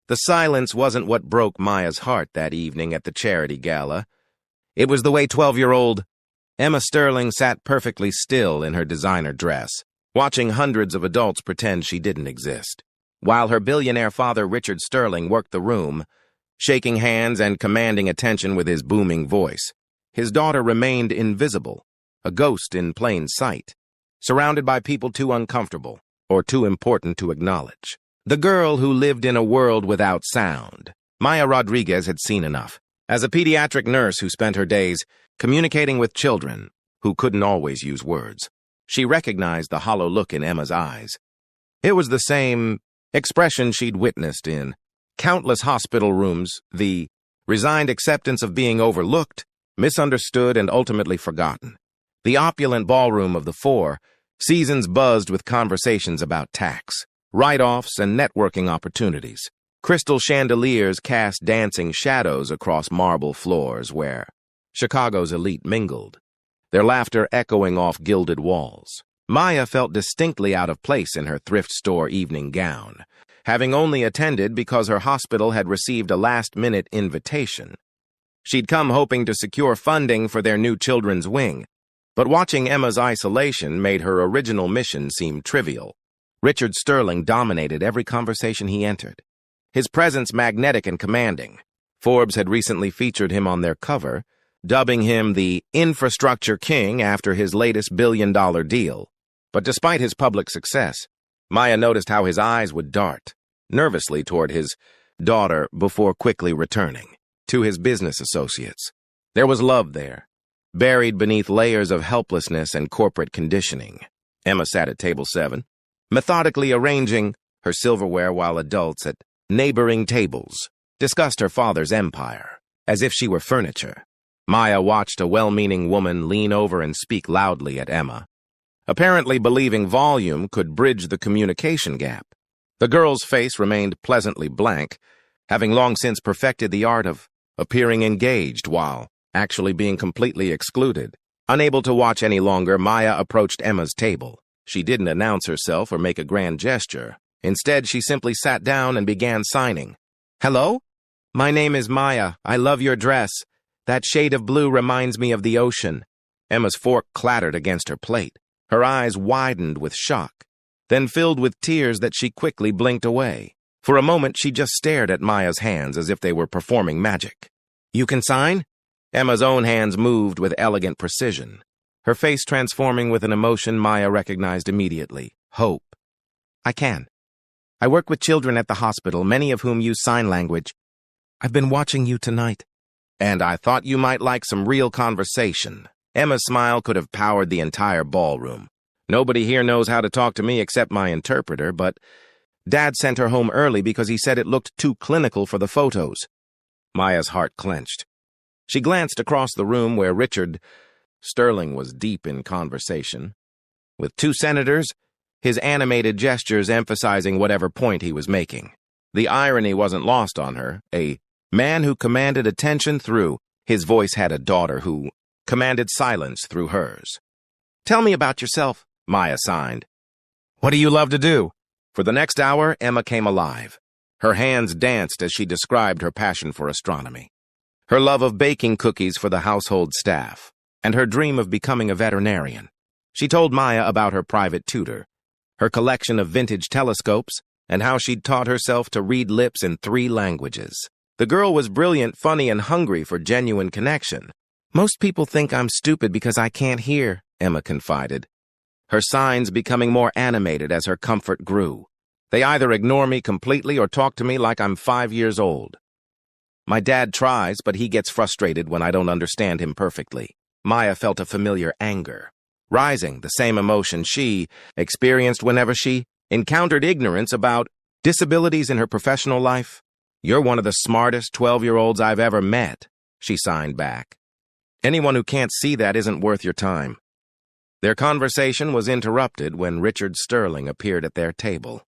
The silence wasn't what broke Maya's heart that evening at the charity gala. It was the way 12-year-old Emma Sterling sat perfectly still in her designer dress, watching hundreds of adults pretend she didn't exist, while her billionaire father Richard Sterling worked the room, shaking hands and commanding attention with his booming voice. His daughter remained invisible, a ghost in plain sight, surrounded by people too uncomfortable or too important to acknowledge. The girl who lived in a world without sound. Maya Rodriguez had seen enough. As a pediatric nurse who spent her days communicating with children who couldn't always use words, she recognized the hollow look in Emma's eyes. It was the same expression she'd witnessed in countless hospital rooms, the resigned acceptance of being overlooked, misunderstood, and ultimately forgotten. The opulent ballroom of the Four, seasons buzzed with conversations about tax, write-offs, and networking opportunities. Crystal chandeliers cast dancing shadows across marble floors where Chicago's elite mingled, their laughter echoing off gilded walls. Maya felt distinctly out of place in her thrift store evening gown, having only attended because her hospital had received a last-minute invitation. She'd come hoping to secure funding for their new children's wing, but watching Emma's isolation made her original mission seem trivial. Richard Sterling dominated every conversation he entered, his presence magnetic and commanding. Forbes had recently featured him on their cover, dubbing him the infrastructure king after his latest billion-dollar deal. But despite his public success, Maya noticed how his eyes would dart nervously toward his daughter before quickly returning to his business associates. There was love there, buried beneath layers of helplessness and corporate conditioning. Emma sat at table 7, methodically arranging her silverware while adults at neighboring tables discussed her father's empire, as if she were furniture. Maya watched a well-meaning woman lean over and speak loudly at Emma, apparently believing volume could bridge the communication gap. The girl's face remained pleasantly blank, having long since perfected the art of appearing engaged while actually being completely excluded. Unable to watch any longer, Maya approached Emma's table. She didn't announce herself or make a grand gesture. Instead, she simply sat down and began signing. "Hello? My name is Maya. I love your dress. That shade of blue reminds me of the ocean." Emma's fork clattered against her plate. Her eyes widened with shock, then filled with tears that she quickly blinked away. For a moment, she just stared at Maya's hands as if they were performing magic. "You can sign?" Emma's own hands moved with elegant precision, her face transforming with an emotion Maya recognized immediately: hope. "I can. I work with children at the hospital, many of whom use sign language. I've been watching you tonight, and I thought you might like some real conversation." Emma's smile could have powered the entire ballroom. "Nobody here knows how to talk to me except my interpreter, but Dad sent her home early because he said it looked too clinical for the photos." Maya's heart clenched. She glanced across the room where Richard Sterling was deep in conversation with 2 senators, his animated gestures emphasizing whatever point he was making. The irony wasn't lost on her. A man who commanded attention through his voice had a daughter who commanded silence through hers. "Tell me about yourself," Maya signed. "What do you love to do?" For the next hour, Emma came alive. Her hands danced as she described her passion for astronomy, her love of baking cookies for the household staff, and her dream of becoming a veterinarian. She told Maya about her private tutor, her collection of vintage telescopes, and how she'd taught herself to read lips in 3 languages. The girl was brilliant, funny, and hungry for genuine connection. "Most people think I'm stupid because I can't hear," Emma confided, her signs becoming more animated as her comfort grew. "They either ignore me completely or talk to me like I'm 5 years old. My dad tries, but he gets frustrated when I don't understand him perfectly." Maya felt a familiar anger rising, the same emotion she experienced whenever she encountered ignorance about disabilities in her professional life. "You're one of the smartest 12-year-olds I've ever met," she signed back. "Anyone who can't see that isn't worth your time." Their conversation was interrupted when Richard Sterling appeared at their table,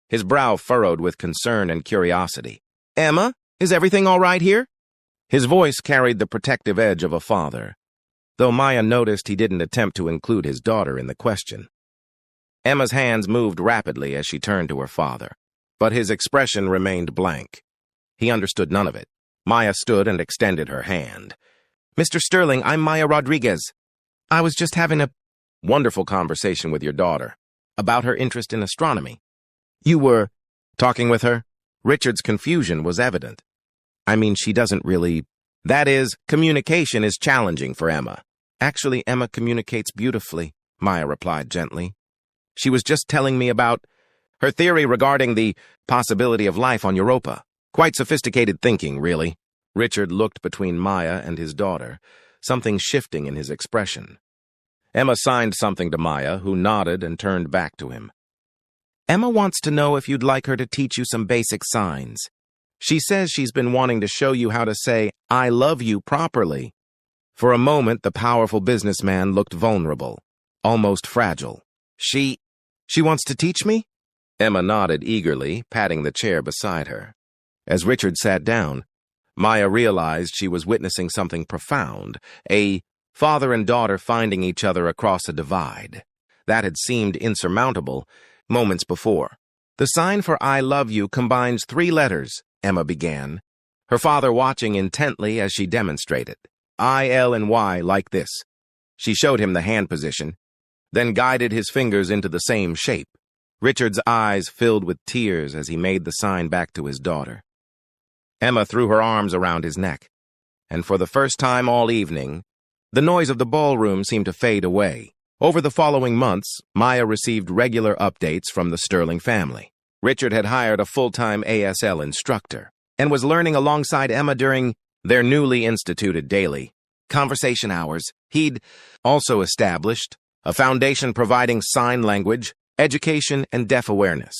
his brow furrowed with concern and curiosity. "Emma, is everything all right here?" His voice carried the protective edge of a father, though Maya noticed he didn't attempt to include his daughter in the question. Emma's hands moved rapidly as she turned to her father. but his expression remained blank. He understood none of it. Maya stood and extended her hand. "Mr. Sterling, I'm Maya Rodriguez. I was just having a wonderful conversation with your daughter about her interest in astronomy." "You were talking with her?" Richard's confusion was evident. "I mean, she doesn't really—" "That is, communication is challenging for Emma." "Actually, Emma communicates beautifully," Maya replied gently. "She was just telling me about her theory regarding the possibility of life on Europa. Quite sophisticated thinking, really." Richard looked between Maya and his daughter, something shifting in his expression. Emma signed something to Maya, who nodded and turned back to him. "Emma wants to know if you'd like her to teach you some basic signs. She says she's been wanting to show you how to say, 'I love you' properly." For a moment, the powerful businessman looked vulnerable, almost fragile. She wants to teach me?" Emma nodded eagerly, patting the chair beside her. As Richard sat down, Maya realized she was witnessing something profound, a father and daughter finding each other across a divide that had seemed insurmountable moments before. "The sign for 'I love you' combines 3 letters, Emma began, her father watching intently as she demonstrated. "I, L, and Y like this." She showed him the hand position, then guided his fingers into the same shape. Richard's eyes filled with tears as he made the sign back to his daughter. Emma threw her arms around his neck, and for the first time all evening, the noise of the ballroom seemed to fade away. Over the following months, Maya received regular updates from the Sterling family. Richard had hired a full-time ASL instructor and was learning alongside Emma during their newly instituted daily conversation hours. He'd also established a foundation providing sign language, education, and deaf awareness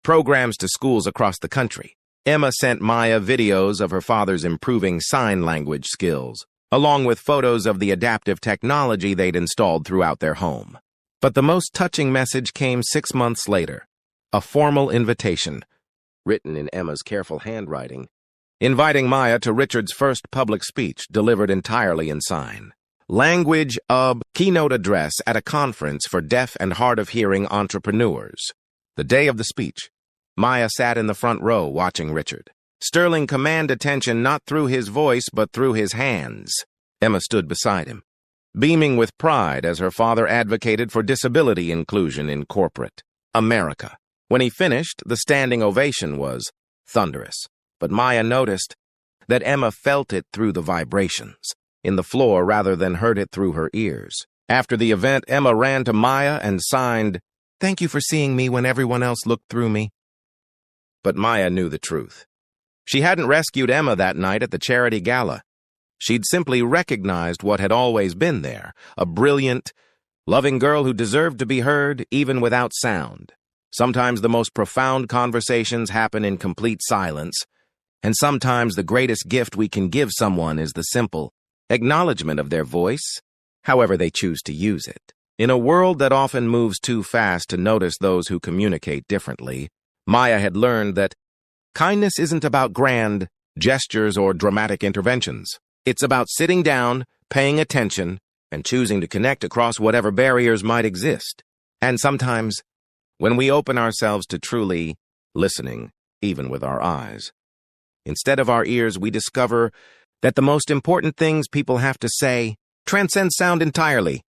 programs to schools across the country. Emma sent Maya videos of her father's improving sign language skills, along with photos of the adaptive technology they'd installed throughout their home. But the most touching message came 6 months later, a formal invitation, written in Emma's careful handwriting, inviting Maya to Richard's first public speech delivered entirely in sign language keynote address at a conference for deaf and hard-of-hearing entrepreneurs. The day of the speech, Maya sat in the front row watching Richard. Sterling commanded attention not through his voice but through his hands. Emma stood beside him, beaming with pride as her father advocated for disability inclusion in corporate America. When he finished, the standing ovation was thunderous, but Maya noticed that Emma felt it through the vibrations in the floor rather than heard it through her ears. After the event, Emma ran to Maya and signed, "Thank you for seeing me when everyone else looked through me." But Maya knew the truth. She hadn't rescued Emma that night at the charity gala. She'd simply recognized what had always been there, a brilliant, loving girl who deserved to be heard even without sound. Sometimes the most profound conversations happen in complete silence, and sometimes the greatest gift we can give someone is the simple acknowledgement of their voice, however they choose to use it. In a world that often moves too fast to notice those who communicate differently, Maya had learned that kindness isn't about grand gestures or dramatic interventions. It's about sitting down, paying attention, and choosing to connect across whatever barriers might exist. And sometimes, when we open ourselves to truly listening, even with our eyes, instead of our ears, we discover that the most important things people have to say transcend sound entirely.